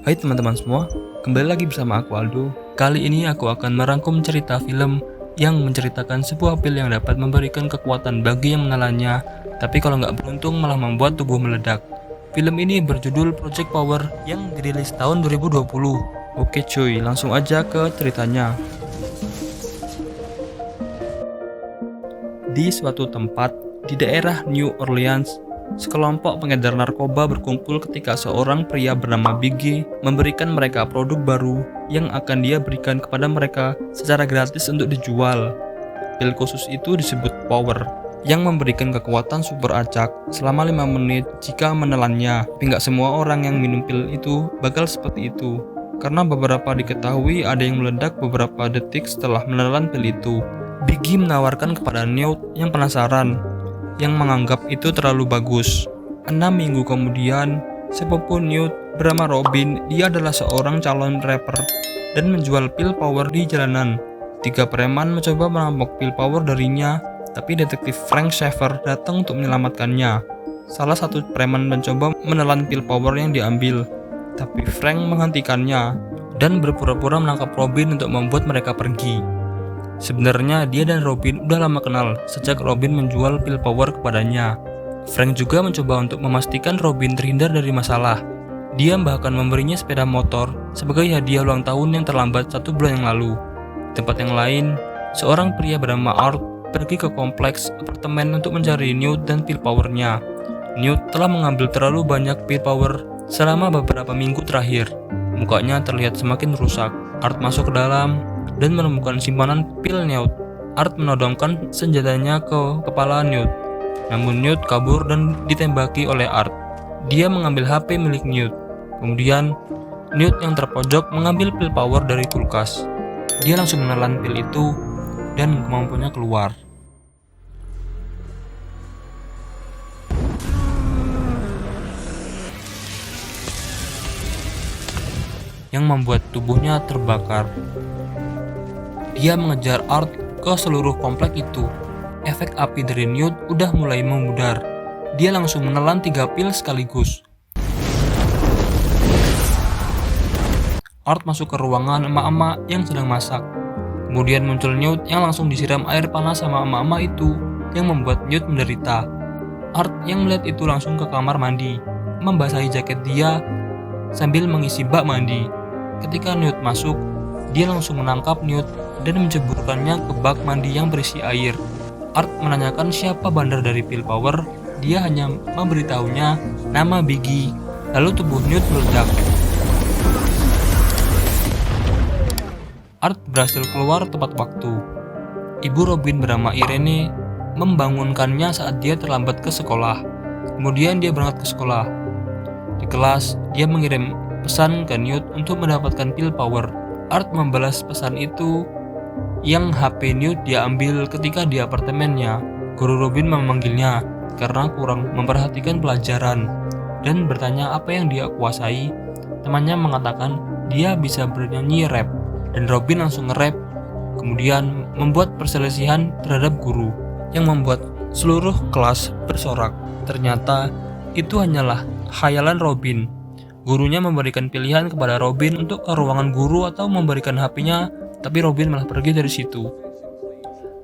Hai teman-teman semua, kembali lagi bersama aku Aldo. Kali ini aku akan merangkum cerita film yang menceritakan sebuah pil yang dapat memberikan kekuatan bagi yang menelannya, tapi kalau nggak beruntung malah membuat tubuh meledak. Film ini berjudul Project Power yang dirilis tahun 2020. Oke cuy, langsung aja ke ceritanya. Di suatu tempat di daerah New Orleans, sekelompok pengedar narkoba berkumpul ketika seorang pria bernama Biggie memberikan mereka produk baru yang akan dia berikan kepada mereka secara gratis untuk dijual. Pil khusus itu disebut Power, yang memberikan kekuatan super acak selama 5 menit jika menelannya. Tapi nggak semua orang yang minum pil itu bakal seperti itu, karena beberapa diketahui ada yang meledak beberapa detik setelah menelan pil itu. Biggie menawarkan kepada Newt yang penasaran, yang menganggap itu terlalu bagus. 6 minggu kemudian, sepupu Newt bernama Robin, dia adalah seorang calon rapper dan menjual pil power di jalanan. 3 preman mencoba merampok pil power darinya, tapi detektif Frank Shaver datang untuk menyelamatkannya. Salah satu preman mencoba menelan pil power yang diambil, tapi Frank menghentikannya dan berpura-pura menangkap Robin untuk membuat mereka pergi. Sebenarnya dia dan Robin udah lama kenal sejak Robin menjual pil power kepadanya. Frank juga mencoba untuk memastikan Robin terhindar dari masalah. Dia bahkan memberinya sepeda motor sebagai hadiah ulang tahun yang terlambat 1 bulan yang lalu. Di tempat yang lain, seorang pria bernama Art pergi ke kompleks apartemen untuk mencari Newt dan pil powernya. Newt telah mengambil terlalu banyak pil power selama beberapa minggu terakhir. Mukanya terlihat semakin rusak. Art masuk ke dalam dan menemukan simpanan pil Newt. Art menodongkan senjatanya ke kepala Newt, namun Newt kabur dan ditembaki oleh Art. Dia mengambil HP milik Newt. Kemudian Newt yang terpojok mengambil pil power dari kulkas. Dia langsung menelan pil itu dan kemampuannya keluar. Yang membuat tubuhnya terbakar. Dia mengejar Art ke seluruh komplek itu. Efek api dari Newt udah mulai memudar. Dia langsung menelan 3 pil sekaligus. Art masuk ke ruangan emak-emak yang sedang masak. Kemudian muncul Newt yang langsung disiram air panas sama emak-emak itu, yang membuat Newt menderita. Art yang melihat itu langsung ke kamar mandi, membasahi jaket dia sambil mengisi bak mandi. Ketika Newt masuk, dia langsung menangkap Newt dan menceburkannya ke bak mandi yang berisi air. Art menanyakan siapa bandar dari pil power. Dia hanya memberitahunya nama Biggie. Lalu tubuh Newt meledak. Art berhasil keluar tepat waktu. Ibu Robin bernama Irene membangunkannya saat dia terlambat ke sekolah. Kemudian dia berangkat ke sekolah. Di kelas, dia mengirim pesan ke Newt untuk mendapatkan pil power. Art membalas pesan itu yang HP Newt dia ambil ketika di apartemennya. Guru Robin memanggilnya karena kurang memperhatikan pelajaran dan bertanya apa yang dia kuasai. Temannya mengatakan dia bisa bernyanyi rap dan Robin langsung nge-rap, kemudian membuat perselisihan terhadap guru yang membuat seluruh kelas bersorak. Ternyata itu hanyalah khayalan Robin. Gurunya memberikan pilihan kepada Robin untuk ke ruangan guru atau memberikan HP-nya, tapi Robin malah pergi dari situ.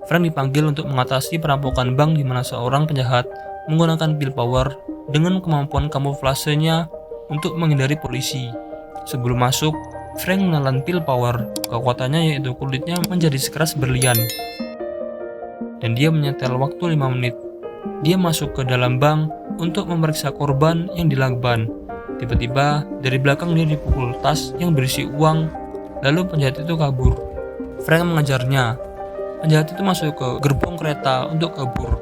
Frank dipanggil untuk mengatasi perampokan bank di mana seorang penjahat menggunakan pil power dengan kemampuan kamuflasenya untuk menghindari polisi. Sebelum masuk, Frank menelan pil power. Kekuatannya yaitu kulitnya menjadi sekeras berlian. Dan dia menyetel waktu 5 menit. Dia masuk ke dalam bank untuk memeriksa korban yang dilakban. Tiba-tiba dari belakang dia dipukul tas yang berisi uang, lalu penjahat itu kabur. Frank mengejarnya. Penjahat itu masuk ke gerbong kereta untuk kabur.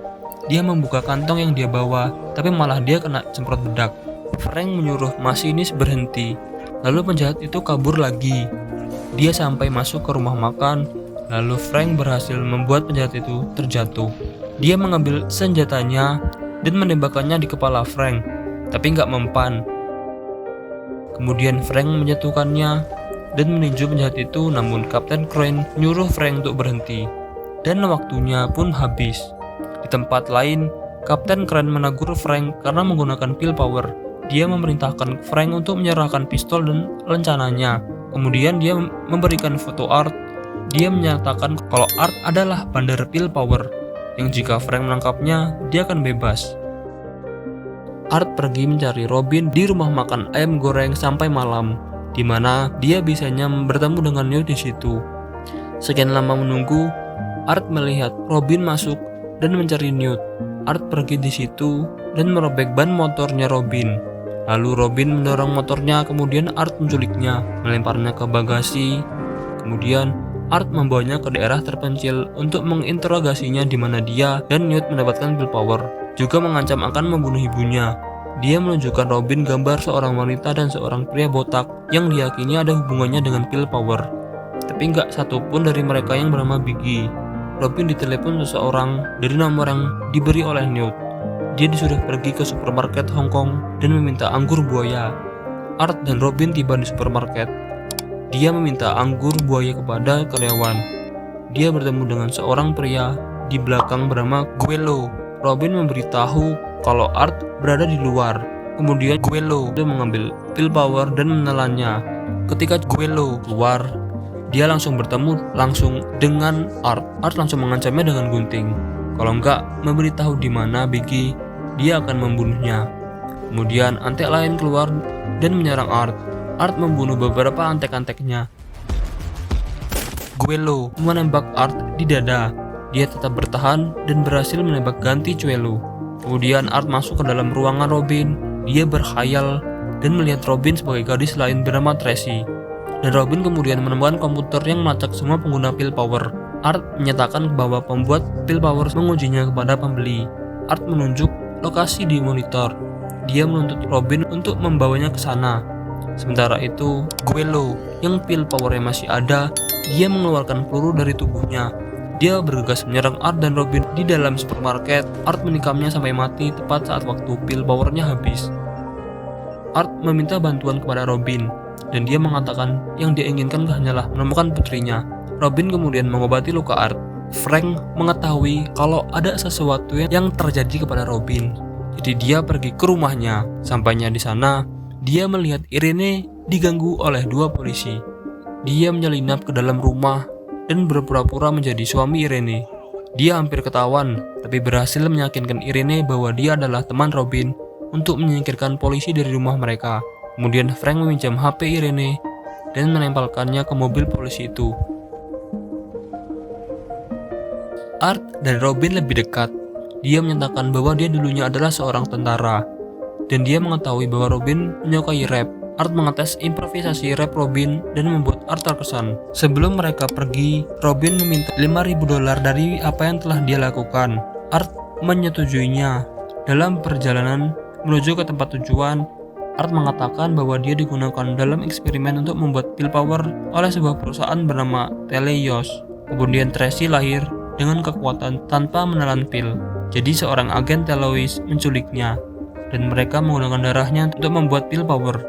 Dia membuka kantong yang dia bawa, tapi malah dia kena semprot bedak. Frank menyuruh masinis berhenti, lalu penjahat itu kabur lagi. Dia sampai masuk ke rumah makan, lalu Frank berhasil membuat penjahat itu terjatuh. Dia mengambil senjatanya dan menembakkannya di kepala Frank, tapi nggak mempan. Kemudian Frank menjatuhkannya dan meninju penjahat itu, namun Kapten Crane nyuruh Frank untuk berhenti. Dan waktunya pun habis. Di tempat lain, Kapten Crane menegur Frank karena menggunakan pil power. dia memerintahkan Frank untuk menyerahkan pistol dan lencananya. Kemudian dia memberikan foto Art. Dia menyatakan kalau Art adalah bandar pil power, yang jika Frank menangkapnya, dia akan bebas. Art pergi mencari Robin di rumah makan ayam goreng sampai malam, di mana dia bisanya bertemu dengan Newt di situ. Sekian lama menunggu, Art melihat Robin masuk dan mencari Newt. Art pergi di situ dan merobek ban motornya Robin. Lalu Robin mendorong motornya, kemudian Art menculiknya, melemparnya ke bagasi. Kemudian Art membawanya ke daerah terpencil untuk menginterogasinya, di mana dia dan Newt mendapatkan pil power. Juga mengancam akan membunuh ibunya. Dia menunjukkan Robin gambar seorang wanita dan seorang pria botak yang diyakini ada hubungannya dengan pil power. Tapi nggak satupun dari mereka yang bernama Biggie. Robin ditelepon seseorang dari nomor yang diberi oleh Newt. Dia disuruh pergi ke supermarket Hong Kong dan meminta anggur buaya. Art dan Robin tiba di supermarket. Dia meminta anggur buaya kepada karyawan. Dia bertemu dengan seorang pria di belakang bernama Guelo. Robin memberitahu kalau Art berada di luar. Kemudian Guelo mengambil pil power dan menelannya. Ketika Guelo keluar, dia langsung bertemu dengan Art. Art langsung mengancamnya dengan gunting. Kalau enggak memberitahu di mana Biggie, dia akan membunuhnya. Kemudian antek lain keluar dan menyerang Art. Art membunuh beberapa antek-anteknya. Guelo menembak Art di dada. Dia tetap bertahan dan berhasil menembak ganti Cuelo. Kemudian Art masuk ke dalam ruangan Robin. Dia berkhayal dan melihat Robin sebagai gadis lain bernama Tracy. Dan Robin kemudian menemukan komputer yang melacak semua pengguna pil power. Art menyatakan bahwa pembuat pil power mengujinya kepada pembeli. Art menunjuk lokasi di monitor. Dia menuntut Robin untuk membawanya ke sana. Sementara itu, Guelo yang pil powernya masih ada, dia mengeluarkan peluru dari tubuhnya. Dia bergegas menyerang Art dan Robin di dalam supermarket. Art menikamnya sampai mati tepat saat waktu pil powernya habis. Art meminta bantuan kepada Robin, dan dia mengatakan yang dia inginkan hanyalah menemukan putrinya. Robin kemudian mengobati luka Art. Frank mengetahui kalau ada sesuatu yang terjadi kepada Robin, jadi dia pergi ke rumahnya. Sampainya di sana, dia melihat Irene diganggu oleh dua polisi. Dia menyelinap ke dalam rumah dan berpura-pura menjadi suami Irene. Dia hampir ketahuan, tapi berhasil meyakinkan Irene bahwa dia adalah teman Robin untuk menyingkirkan polisi dari rumah mereka. Kemudian Frank meminjam HP Irene dan menempelkannya ke mobil polisi itu. Art dan Robin lebih dekat. Dia menyatakan bahwa dia dulunya adalah seorang tentara, dan dia mengetahui bahwa Robin menyukai rap. Art mengetes improvisasi rap Robin dan membuat Art terkesan. Sebelum mereka pergi, Robin meminta $5.000 dari apa yang telah dia lakukan. Art menyetujuinya. Dalam perjalanan menuju ke tempat tujuan, Art mengatakan bahwa dia digunakan dalam eksperimen untuk membuat pil power oleh sebuah perusahaan bernama Teleios. Kemudian Tracy lahir dengan kekuatan tanpa menelan pil. Jadi seorang agen Teleios menculiknya, dan mereka menggunakan darahnya untuk membuat pil power.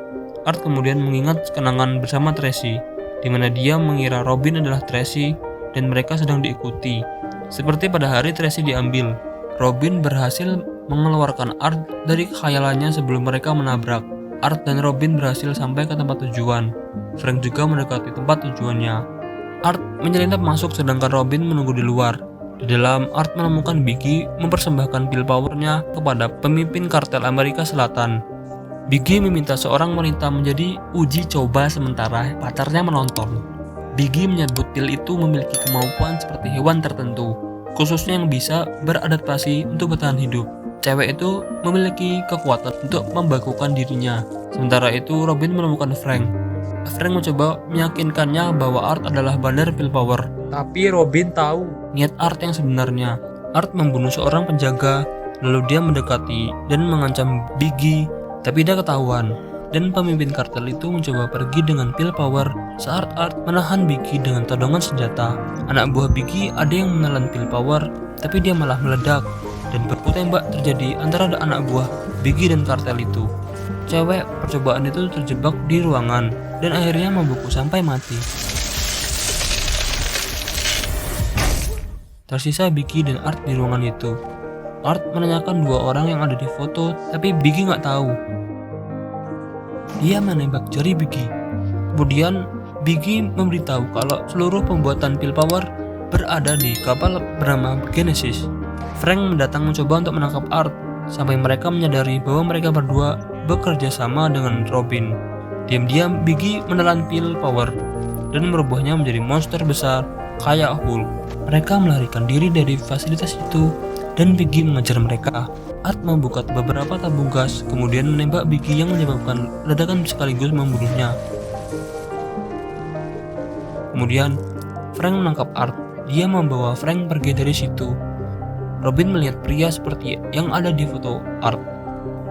Art kemudian mengingat kenangan bersama Tracy, di mana dia mengira Robin adalah Tracy dan mereka sedang diikuti. Seperti pada hari Tracy diambil, Robin berhasil mengeluarkan Art dari khayalannya sebelum mereka menabrak. Art dan Robin berhasil sampai ke tempat tujuan. Frank juga mendekati tempat tujuannya. Art menyelinap masuk sedangkan Robin menunggu di luar. Di dalam, Art menemukan Biggie mempersembahkan pil powernya kepada pemimpin kartel Amerika Selatan. Biggie meminta seorang wanita menjadi uji coba sementara pacarnya menonton. Biggie menyebut pil itu memiliki kemampuan seperti hewan tertentu, khususnya yang bisa beradaptasi untuk bertahan hidup. Cewek itu memiliki kekuatan untuk membakukan dirinya. Sementara itu, Robin menemukan Frank. Frank mencoba meyakinkannya bahwa Art adalah bandar pil power. Tapi Robin tahu niat Art yang sebenarnya. Art membunuh seorang penjaga, lalu dia mendekati dan mengancam Biggie. Tapi dia ketahuan, dan pemimpin kartel itu mencoba pergi dengan pil power saat Art menahan Biggie dengan todongan senjata. Anak buah Biggie ada yang menelan pil power, tapi dia malah meledak, dan baku tembak terjadi antara anak buah Biggie dan kartel itu. Cewek percobaan itu terjebak di ruangan, dan akhirnya membeku sampai mati. Tersisa Biggie dan Art di ruangan itu. Art menanyakan dua orang yang ada di foto, tapi Biggie nggak tahu. dia menembak jari Biggie. Kemudian Biggie memberitahu kalau seluruh pembuatan pil power berada di kapal bernama Genesis. Frank mendatang mencoba untuk menangkap Art sampai mereka menyadari bahwa mereka berdua bekerja sama dengan Robin. Diam-diam Biggie menelan pil power dan merubahnya menjadi monster besar kayak Hulk. Mereka melarikan diri dari fasilitas itu dan Biggie mengejar mereka. Art membuka beberapa tabung gas kemudian menembak Biggie yang menyebabkan ledakan sekaligus membunuhnya. Kemudian Frank menangkap Art. Dia membawa Frank pergi dari situ. Robin melihat pria seperti yang ada di foto Art.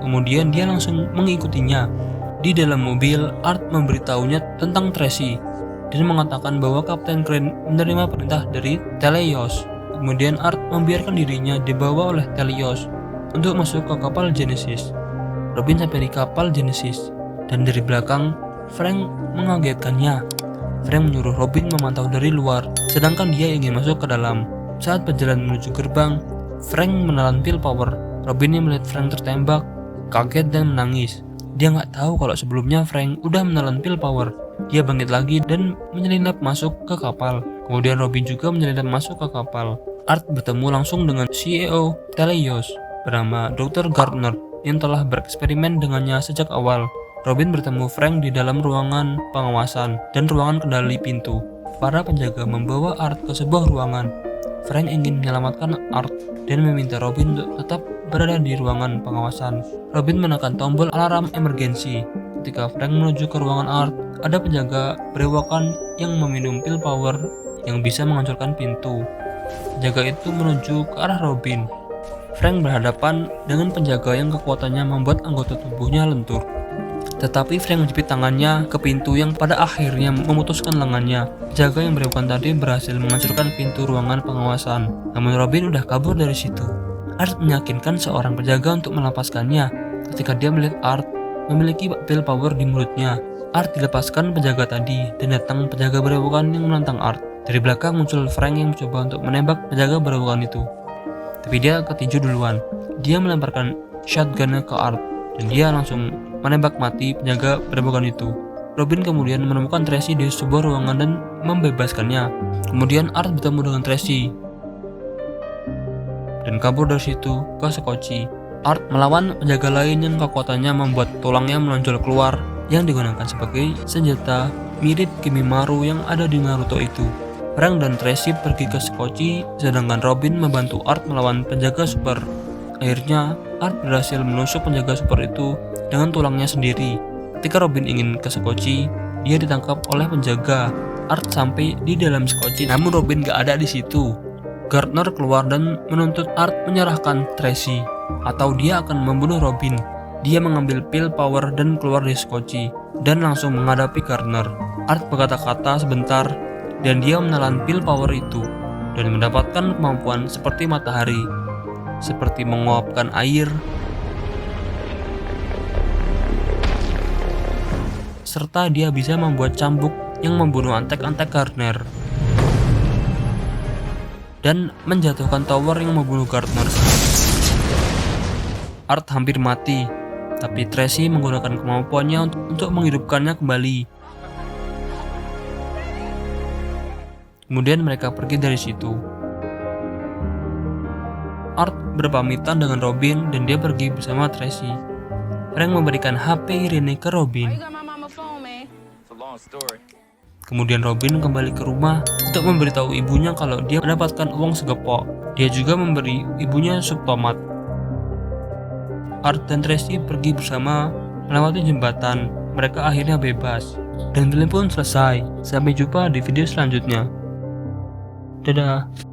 Kemudian dia langsung mengikutinya. Di dalam mobil, Art memberitahunya tentang Tracy dan mengatakan bahwa Kapten Crane menerima perintah dari Teleios. Kemudian Art membiarkan dirinya dibawa oleh Teleios untuk masuk ke kapal Genesis. Robin sampai di kapal Genesis dan dari belakang Frank mengagetkannya. Frank menyuruh Robin memantau dari luar, sedangkan dia ingin masuk ke dalam. Saat berjalan menuju gerbang, Frank menelan pil power. Robin yang melihat Frank tertembak, kaget dan menangis. Dia nggak tahu kalau sebelumnya Frank udah menelan pil power. Dia bangkit lagi dan menyelinap masuk ke kapal. Kemudian Robin juga menyelinap masuk ke kapal. Art bertemu langsung dengan CEO Teleios bernama Dr. Gardner yang telah bereksperimen dengannya sejak awal. Robin bertemu Frank di dalam ruangan pengawasan dan ruangan kendali pintu. Para penjaga membawa Art ke sebuah ruangan. Frank ingin menyelamatkan Art dan meminta Robin untuk tetap berada di ruangan pengawasan. Robin menekan tombol alarm emergensi. Ketika Frank menuju ke ruangan Art, ada penjaga berewokan yang meminum pil power yang bisa menghancurkan pintu. Penjaga itu menuju ke arah Robin. Frank berhadapan dengan penjaga yang kekuatannya membuat anggota tubuhnya lentur. Tetapi Frank menjepit tangannya ke pintu yang pada akhirnya memutuskan lengannya. Penjaga yang berewokan tadi berhasil menghancurkan pintu ruangan pengawasan. Namun Robin udah kabur dari situ. Art meyakinkan seorang penjaga untuk melepaskannya ketika dia melihat Art memiliki pil power di mulutnya. Art dilepaskan penjaga tadi dan datang penjaga berewokan yang menantang Art. Dari belakang muncul Frank yang mencoba untuk menembak penjaga berewokan itu. Tapi dia ketinju duluan. Dia melemparkan shotgunnya ke Art dan dia langsung menembak mati penjaga berewokan itu. Robin kemudian menemukan Tracy di sebuah ruangan dan membebaskannya. Kemudian Art bertemu dengan Tracy dan kabur dari situ ke Scotchy. Art melawan penjaga lain yang kekuatannya membuat tulangnya menonjol keluar yang digunakan sebagai senjata mirip Kimimaru yang ada di Naruto itu. Frank dan Tracy pergi ke Scotchy, sedangkan Robin membantu Art melawan penjaga super. Akhirnya, Art berhasil menusuk penjaga super itu dengan tulangnya sendiri. Ketika Robin ingin ke Scotchy, dia ditangkap oleh penjaga. Art sampai di dalam Scotchy, namun Robin gak ada di situ. Gardner keluar dan menuntut Art menyerahkan Tracy, atau dia akan membunuh Robin. Dia mengambil pil power dan keluar dari Scotchy, dan langsung menghadapi Gardner. Art berkata-kata sebentar, dan dia menelan pil power itu, dan mendapatkan kemampuan seperti matahari, seperti menguapkan air, serta dia bisa membuat cambuk yang membunuh antek-antek Gardner dan menjatuhkan tower yang membunuh Gardner. Art hampir mati, tapi Tracy menggunakan kemampuannya untuk menghidupkannya kembali. Kemudian mereka pergi dari situ. Art berpamitan dengan Robin dan dia pergi bersama Tracy. Frank memberikan HP Irene ke Robin. Kemudian Robin kembali ke rumah untuk memberitahu ibunya kalau dia mendapatkan uang segepok. Dia juga memberi ibunya sup tomat. Art dan Tracy pergi bersama melewati jembatan. Mereka akhirnya bebas. Dan film pun selesai. Sampai jumpa di video selanjutnya. Dadah.